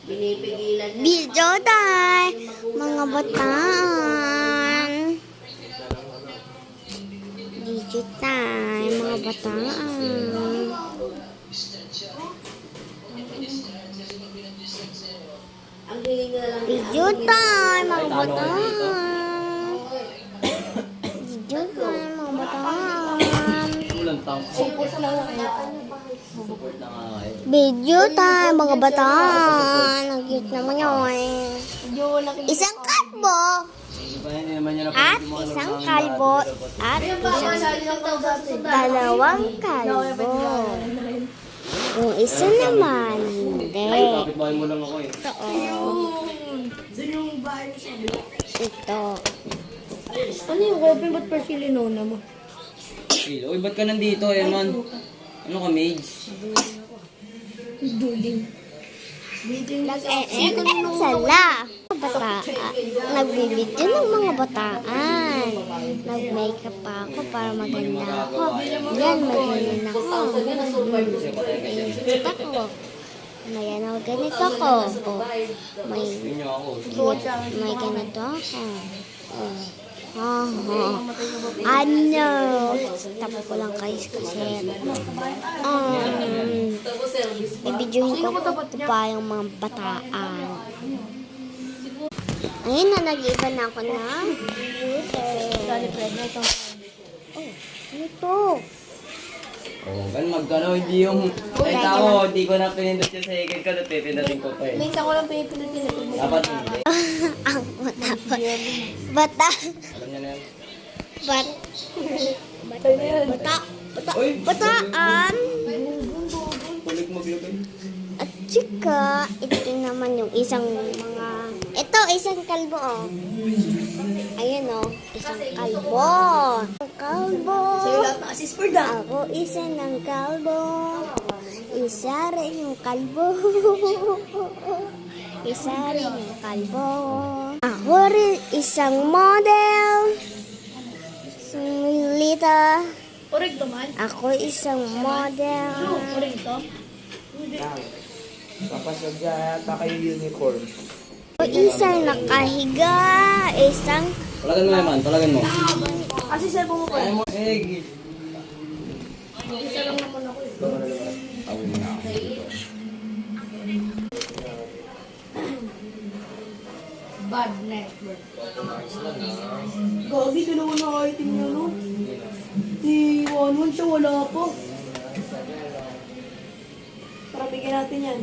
Pinipigilan niya. Video time, mga bataan. Video time, mga bataan. Ang hiling na lang. Video time, mga bataan. Video time, mga bataan. Ulang taong. Support lang kaya. Support na nga kayo. Video time, mga bataan. Ang cute naman yun. Isang kalbo. At isang kalbo. At dalawang kalbo. Yung isa naman, hindi. Bakit bahay mo lang ako eh? Ito. Ano yung open ba't per silinona mo? Uy, ba't ka nandito, Eman? Ano ka, mage? Sala. Nagbibidyo ng mga bataan. Nag-makeup pa ako para maganda ako. Yan, magaling ako. Ganito ako. Ayan, ganito ako. Oh, may cute. May ganito ako. Ano? Tapo ko lang guys kasi bibidyohin ko pa yung mga bataan. Ayun na, nag-iba na ako na ito. Oo, magkano, hindi yung... Kahit ako, hindi ko na pinindot yung second ko, pipindutin ko pa eh. Minsan ko lang pinipinutin na pag Dapat hindi. Ang bata. Alam niya na yan. Uy! Bataan. Kulik maglagay. At saka, ito naman yung isang mga... Ito, isang kalbo, oh. Ayan, oh. Isang kalbo. Kalbo. sa'yo lahat na assist for that. Ako isa ng kalbo. Isa rin yung kalbo. Isa rin yung kalbo. Ako rin isang model. Lita. Correct naman. Ako isang model. Correct to. Papasok yata kayo uniform. Ako isang nakahiga. Isang Talagan mo naman, talagan mo. Kasi cellphone mo pa. Ayaw mo, eh. Isa lang naman ako eh. Tawin mo na ako. Bad network. Gagi, dalawa na item niya, no? Si Wanwan siya, wala po. Para bigyan natin yan.